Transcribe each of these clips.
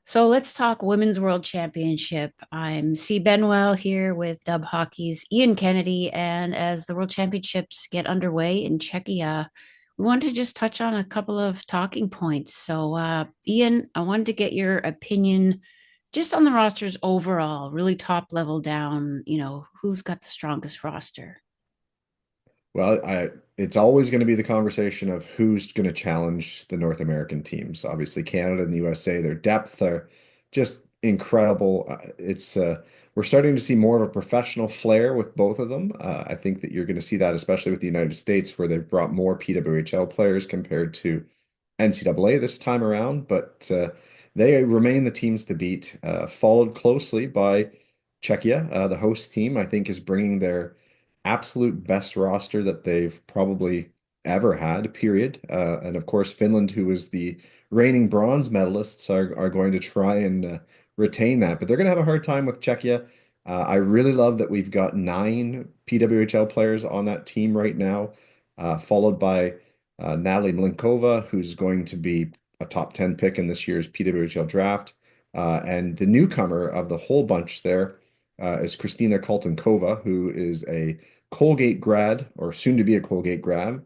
So let's talk Women's World Championship. I'm Cee Benwell here with Dub Hockey's Ian Kennedy. And as the World Championships get underway in Czechia, we wanted to just touch on a couple of talking points. Ian, I wanted to get your opinion just on the rosters overall, really top level down, who's got the strongest roster? It's always going to be the conversation of who's going to challenge the North American teams. Obviously, Canada and the USA, their depth are just incredible. We're starting to see more of a professional flair with both of them. I think that you're going to see that, especially with the United States, where they've brought more PWHL players compared to NCAA this time around. But they remain the teams to beat, followed closely by Czechia, the host team. I think is bringing their absolute best roster that they've probably ever had, period. And of course, Finland, who is the reigning bronze medalists, are going to try and retain that. But they're going to have a hard time with Czechia. I really love that we've got nine PWHL players on that team right now, followed by Natalie Mlinkova, who's going to be a top 10 pick in this year's PWHL draft. And the newcomer of the whole bunch there is Kristina Kaltenkova, who is a Colgate grad or soon to be a Colgate grad.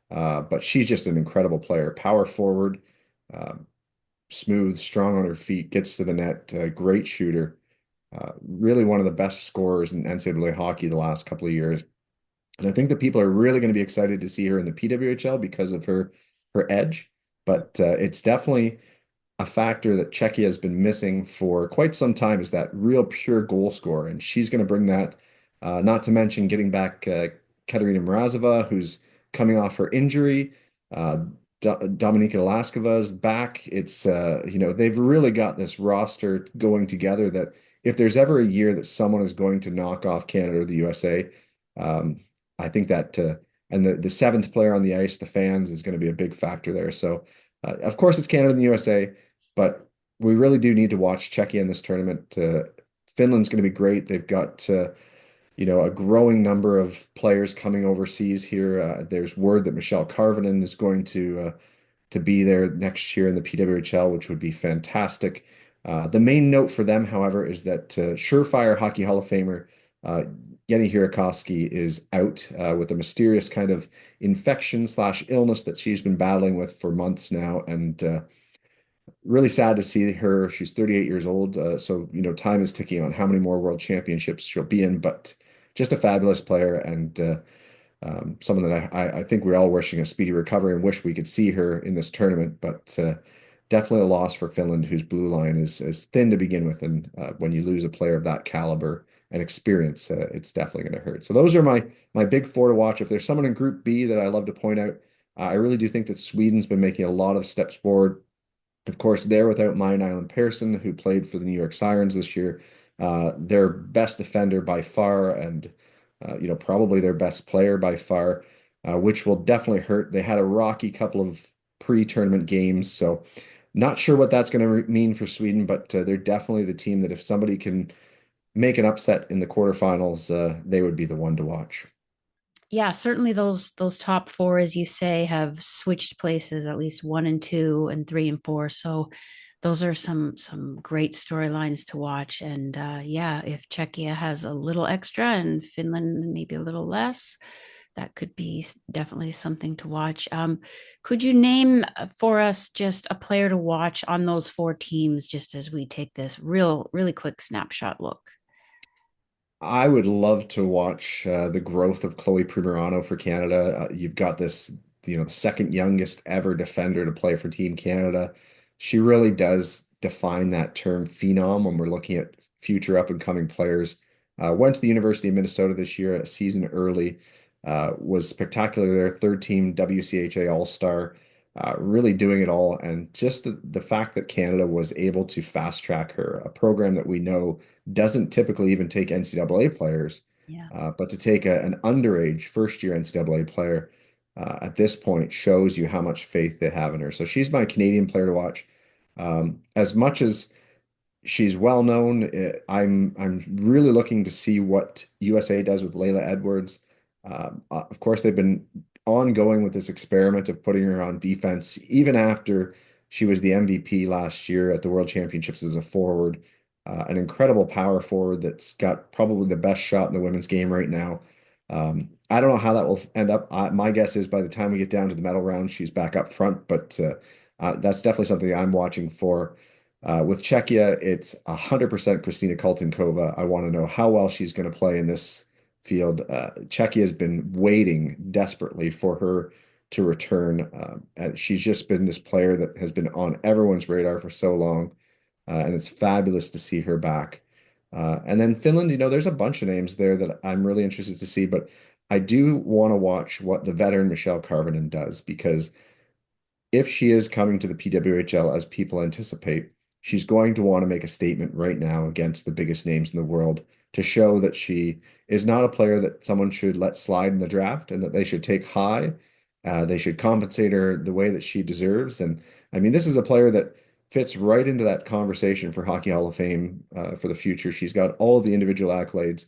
But she's just an incredible player. Power forward, uh, smooth, strong on her feet, gets to the net, great shooter. Really one of the best scorers in NCAA hockey the last couple of years. And I think that people are really going to be excited to see her in the PWHL because of her edge. But it's definitely a factor that Czechia has been missing for quite some time is that real pure goal scorer. And she's going to bring that, not to mention getting back Katerina Mrazova, who's coming off her injury. Dominika Laskova's back. They've really got this roster going together that if there's ever a year that someone is going to knock off Canada or the USA, um, I think that, and the seventh player on the ice, the fans, is going to be a big factor there. So, of course, it's Canada and the USA. But we really do need to watch Czechia in this tournament. Finland's going to be great. They've got a growing number of players coming overseas here. There's word that Michelle Karvinen is going to be there next year in the PWHL, which would be fantastic. The main note for them, however, is that surefire Hockey Hall of Famer Jenny Hirakoski is out with a mysterious kind of infection slash illness that she's been battling with for months now, and really sad to see her. She's 38 years old. So time is ticking on how many more world championships she'll be in, but just a fabulous player and someone that I think we're all wishing a speedy recovery and wish we could see her in this tournament. But definitely a loss for Finland, whose blue line is thin to begin with. And when you lose a player of that caliber and experience, it's definitely going to hurt. So those are my big four to watch. If there's someone in Group B that I love to point out, I really do think that Sweden's been making a lot of steps forward. Of course, they're without Mine Island Pearson, who played for the New York Sirens this year. Their best defender by far, and probably their best player by far, which will definitely hurt. They had a rocky couple of pre-tournament games, so not sure what that's going to mean for Sweden, but they're definitely the team that if somebody can make an upset in the quarterfinals, they would be the one to watch. Yeah, certainly those top four, as you say, have switched places, at least one and two and three and four. So those are some great storylines to watch. And yeah, if Czechia has a little extra and Finland maybe a little less, that could be definitely something to watch. Could you name for us just a player to watch on those four teams, just as we take this really quick snapshot look? I would love to watch the growth of Chloe Primerano for Canada. You've got this, the second youngest ever defender to play for Team Canada. She really does define that term phenom when we're looking at future up and coming players. Went to the University of Minnesota this year, a season early. Was spectacular there, third team WCHA All-Star, really doing it all. And just the fact that Canada was able to fast track her, a program that we know doesn't typically even take NCAA players, Yeah. but to take an underage first year NCAA player at this point shows you how much faith they have in her. So she's my Canadian player to watch. As much as she's well known, I'm really looking to see what USA does with Layla Edwards. Of course, they've been ongoing with this experiment of putting her on defense, even after She was the MVP last year at the World Championships as a forward, an incredible power forward that's got probably the best shot in the women's game right now. I don't know how that will end up. My guess is by the time we get down to the medal round, she's back up front, but that's definitely something I'm watching for. With Czechia, it's 100% Kristina Kaltenkova. I want to know how well she's going to play in this field. Czechia has been waiting desperately for her to return. And she's just been this player that has been on everyone's radar for so long. And it's fabulous to see her back. And then Finland, there's a bunch of names there that I'm really interested to see, but I do want to watch what the veteran Michelle Karvinen does because if she is coming to the PWHL as people anticipate, she's going to want to make a statement right now against the biggest names in the world to show that she is not a player that someone should let slide in the draft and that they should take high. They should compensate her the way that she deserves. And I mean, this is a player that fits right into that conversation for Hockey Hall of Fame for the future. She's got all of the individual accolades.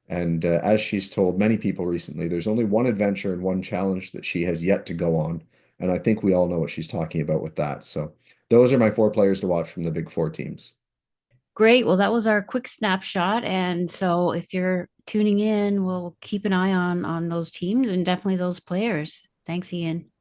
And as she's told many people recently, there's only one adventure and one challenge that she has yet to go on. And I think we all know what she's talking about with that. So those are my four players to watch from the big four teams. Great. Well, that was our quick snapshot. And so if you're tuning in, we'll keep an eye on those teams and definitely those players. Thanks, Ian.